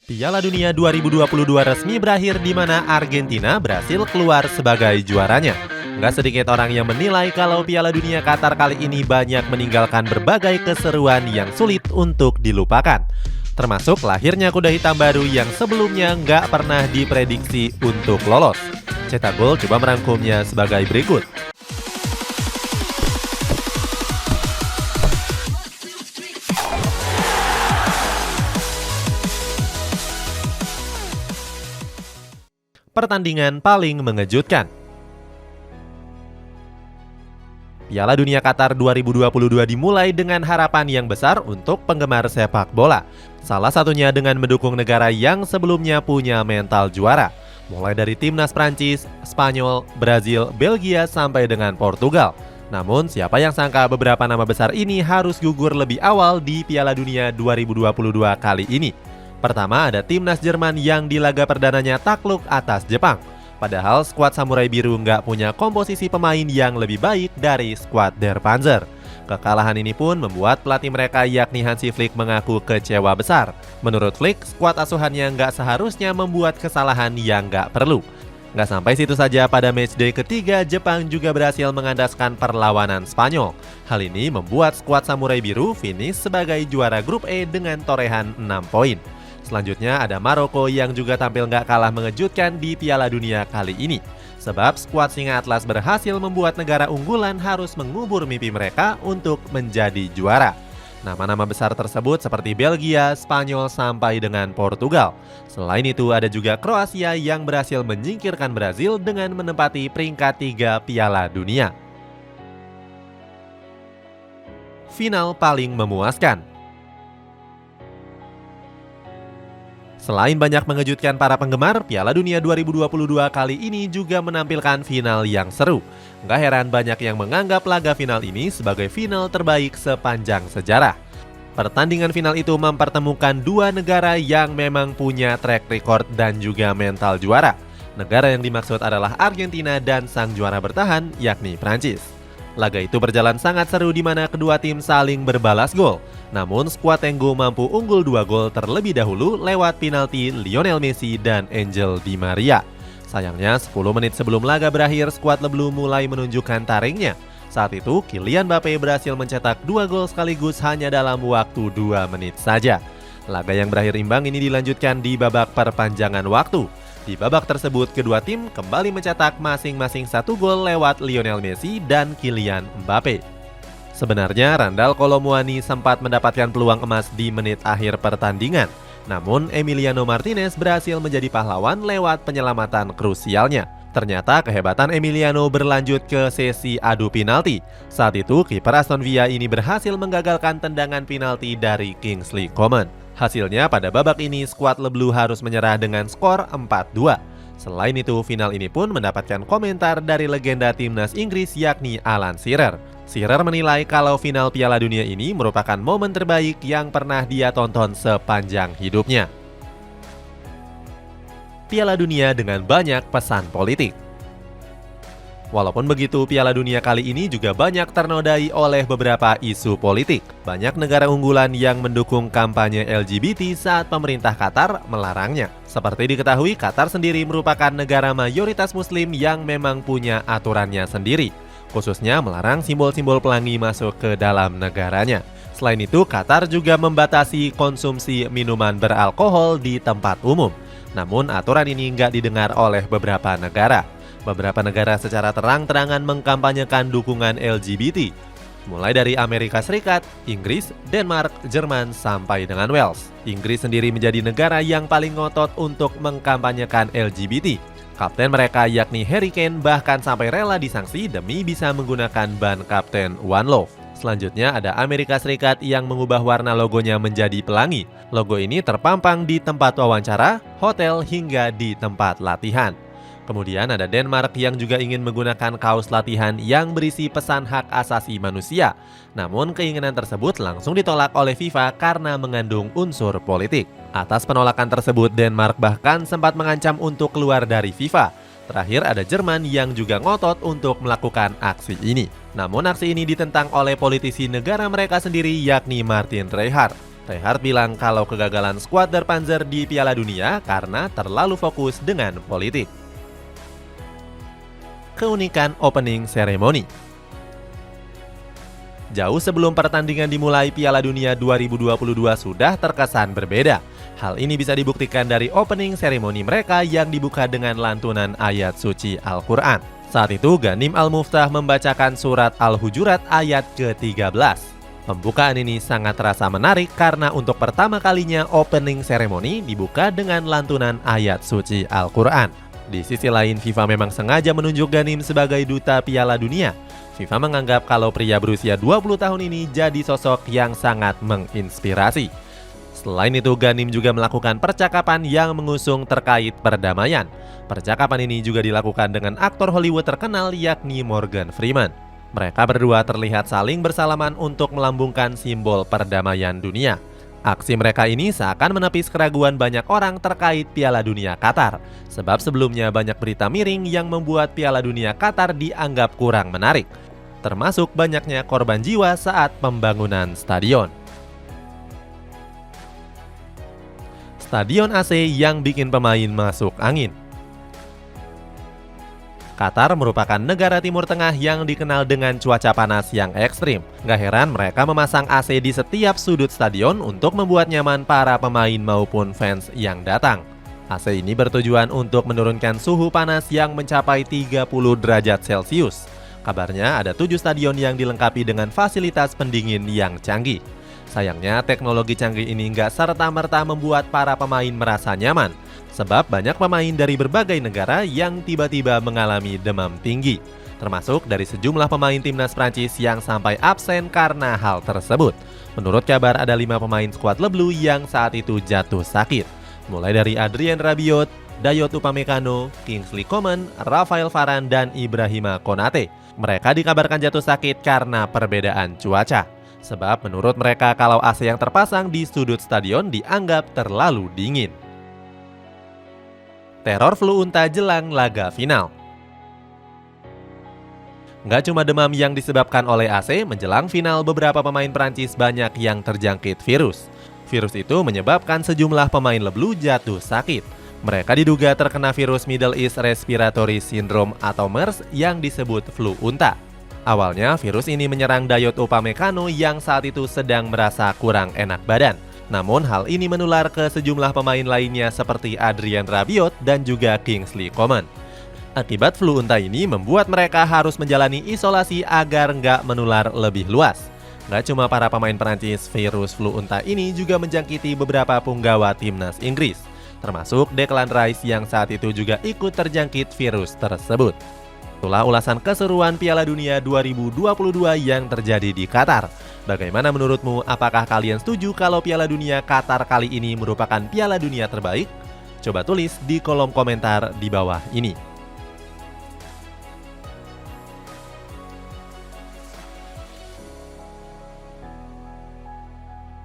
Piala Dunia 2022 resmi berakhir di mana Argentina berhasil keluar sebagai juaranya. Nggak sedikit orang yang menilai kalau Piala Dunia Qatar kali ini banyak meninggalkan berbagai keseruan yang sulit untuk dilupakan. Termasuk lahirnya kuda hitam baru yang sebelumnya nggak pernah diprediksi untuk lolos. Cetak Gol coba merangkumnya sebagai berikut. Pertandingan paling mengejutkan. Piala Dunia Qatar 2022 dimulai dengan harapan yang besar untuk penggemar sepak bola. Salah satunya dengan mendukung negara yang sebelumnya punya mental juara. Mulai dari timnas Prancis, Spanyol, Brazil, Belgia sampai dengan Portugal. Namun siapa yang sangka beberapa nama besar ini harus gugur lebih awal di Piala Dunia 2022 kali ini. Pertama ada timnas Jerman yang di laga perdananya takluk atas Jepang. Padahal skuad Samurai Biru nggak punya komposisi pemain yang lebih baik dari skuad Der Panzer. Kekalahan ini pun membuat pelatih mereka yakni Hansi Flick mengaku kecewa besar. Menurut Flick, skuad asuhannya nggak seharusnya membuat kesalahan yang nggak perlu. Nggak sampai situ saja, pada matchday ketiga Jepang juga berhasil mengandaskan perlawanan Spanyol. Hal ini membuat skuad Samurai Biru finish sebagai juara grup E dengan torehan 6 poin. Selanjutnya ada Maroko yang juga tampil nggak kalah mengejutkan di Piala Dunia kali ini. Sebab skuad Singa Atlas berhasil membuat negara unggulan harus mengubur mimpi mereka untuk menjadi juara. Nama-nama besar tersebut seperti Belgia, Spanyol sampai dengan Portugal. Selain itu ada juga Kroasia yang berhasil menyingkirkan Brazil dengan menempati peringkat 3 Piala Dunia. Final paling memuaskan. Selain banyak mengejutkan para penggemar, Piala Dunia 2022 kali ini juga menampilkan final yang seru. Nggak heran banyak yang menganggap laga final ini sebagai final terbaik sepanjang sejarah. Pertandingan final itu mempertemukan dua negara yang memang punya track record dan juga mental juara. Negara yang dimaksud adalah Argentina dan sang juara bertahan yakni Prancis. Laga itu berjalan sangat seru di mana kedua tim saling berbalas gol. Namun skuad Tenggo mampu unggul 2 gol terlebih dahulu lewat penalti Lionel Messi dan Angel Di Maria. Sayangnya 10 menit sebelum laga berakhir skuad Leblu mulai menunjukkan taringnya. Saat itu Kylian Mbappe berhasil mencetak 2 gol sekaligus hanya dalam waktu 2 menit saja. Laga yang berakhir imbang ini dilanjutkan di babak perpanjangan waktu. Di babak tersebut, kedua tim kembali mencetak masing-masing 1 gol lewat Lionel Messi dan Kylian Mbappe. Sebenarnya Randal Kolo Muani sempat mendapatkan peluang emas di menit akhir pertandingan. Namun Emiliano Martinez berhasil menjadi pahlawan lewat penyelamatan krusialnya. Ternyata kehebatan Emiliano berlanjut ke sesi adu penalti. Saat itu kiper Aston Villa ini berhasil menggagalkan tendangan penalti dari Kingsley Coman. Hasilnya pada babak ini skuad Leblu harus menyerah dengan skor 4-2. Selain itu final ini pun mendapatkan komentar dari legenda timnas Inggris yakni Alan Shearer. Shearer menilai kalau final Piala Dunia ini merupakan momen terbaik yang pernah dia tonton sepanjang hidupnya. Piala Dunia dengan banyak pesan politik. Walaupun begitu, Piala Dunia kali ini juga banyak ternodai oleh beberapa isu politik. Banyak negara unggulan yang mendukung kampanye LGBT saat pemerintah Qatar melarangnya. Seperti diketahui, Qatar sendiri merupakan negara mayoritas muslim yang memang punya aturannya sendiri, khususnya melarang simbol-simbol pelangi masuk ke dalam negaranya. Selain itu, Qatar juga membatasi konsumsi minuman beralkohol di tempat umum. Namun aturan ini nggak didengar oleh beberapa negara. Beberapa negara secara terang-terangan mengkampanyekan dukungan LGBT, mulai dari Amerika Serikat, Inggris, Denmark, Jerman, sampai dengan Wales. Inggris sendiri menjadi negara yang paling ngotot untuk mengkampanyekan LGBT. Kapten mereka yakni Harry Kane bahkan sampai rela disanksi demi bisa menggunakan ban kapten One Love. Selanjutnya ada Amerika Serikat yang mengubah warna logonya menjadi pelangi. Logo ini terpampang di tempat wawancara, hotel, hingga di tempat latihan. Kemudian ada Denmark yang juga ingin menggunakan kaos latihan yang berisi pesan hak asasi manusia. Namun keinginan tersebut langsung ditolak oleh FIFA karena mengandung unsur politik. Atas penolakan tersebut, Denmark bahkan sempat mengancam untuk keluar dari FIFA. Terakhir ada Jerman yang juga ngotot untuk melakukan aksi ini. Namun aksi ini ditentang oleh politisi negara mereka sendiri yakni Martin Reinhardt. Reinhardt bilang kalau kegagalan skuad Der Panzer di Piala Dunia karena terlalu fokus dengan politik. Keunikan opening ceremony. Jauh sebelum pertandingan dimulai, Piala Dunia 2022 sudah terkesan berbeda. Hal ini bisa dibuktikan dari opening ceremony mereka yang dibuka dengan lantunan ayat suci Al-Quran. Saat itu Ghanim Al-Muftah membacakan surat Al-Hujurat ayat ke-13. Pembukaan ini sangat terasa menarik karena untuk pertama kalinya opening ceremony dibuka dengan lantunan ayat suci Al-Quran. Di sisi lain, FIFA memang sengaja menunjuk Ghanim sebagai duta Piala Dunia. FIFA menganggap kalau pria berusia 20 tahun ini jadi sosok yang sangat menginspirasi. Selain itu, Ghanim juga melakukan percakapan yang mengusung terkait perdamaian. Percakapan ini juga dilakukan dengan aktor Hollywood terkenal yakni Morgan Freeman. Mereka berdua terlihat saling bersalaman untuk melambungkan simbol perdamaian dunia. Aksi mereka ini seakan menepis keraguan banyak orang terkait Piala Dunia Qatar. Sebab sebelumnya banyak berita miring yang membuat Piala Dunia Qatar dianggap kurang menarik. Termasuk banyaknya korban jiwa saat pembangunan stadion. Stadion AC yang bikin pemain masuk angin. Qatar merupakan negara Timur Tengah yang dikenal dengan cuaca panas yang ekstrim. Gak heran mereka memasang AC di setiap sudut stadion untuk membuat nyaman para pemain maupun fans yang datang. AC ini bertujuan untuk menurunkan suhu panas yang mencapai 30 derajat Celcius. Kabarnya ada 7 stadion yang dilengkapi dengan fasilitas pendingin yang canggih. Sayangnya teknologi canggih ini nggak serta-merta membuat para pemain merasa nyaman. Sebab banyak pemain dari berbagai negara yang tiba-tiba mengalami demam tinggi. Termasuk dari sejumlah pemain timnas Prancis yang sampai absen karena hal tersebut. Menurut kabar ada 5 pemain skuad Le Bleu yang saat itu jatuh sakit. Mulai dari Adrien Rabiot, Dayot Upamecano, Kingsley Coman, Rafael Varane, dan Ibrahima Konate. Mereka dikabarkan jatuh sakit karena perbedaan cuaca. Sebab menurut mereka kalau AC yang terpasang di sudut stadion dianggap terlalu dingin. Teror flu unta jelang laga final. Nggak cuma demam yang disebabkan oleh AC, menjelang final beberapa pemain Prancis banyak yang terjangkit virus. Virus itu menyebabkan sejumlah pemain Le Bleu jatuh sakit. Mereka diduga terkena virus Middle East Respiratory Syndrome atau MERS yang disebut flu unta. Awalnya virus ini menyerang Dayot Upamecano yang saat itu sedang merasa kurang enak badan. Namun hal ini menular ke sejumlah pemain lainnya seperti Adrien Rabiot dan juga Kingsley Coman. Akibat flu unta ini membuat mereka harus menjalani isolasi agar nggak menular lebih luas. Nggak cuma para pemain Perancis, virus flu unta ini juga menjangkiti beberapa punggawa timnas Inggris, termasuk Declan Rice yang saat itu juga ikut terjangkit virus tersebut. Itulah ulasan keseruan Piala Dunia 2022 yang terjadi di Qatar. Bagaimana menurutmu? Apakah kalian setuju kalau Piala Dunia Qatar kali ini merupakan Piala Dunia terbaik? Coba tulis di kolom komentar di bawah ini.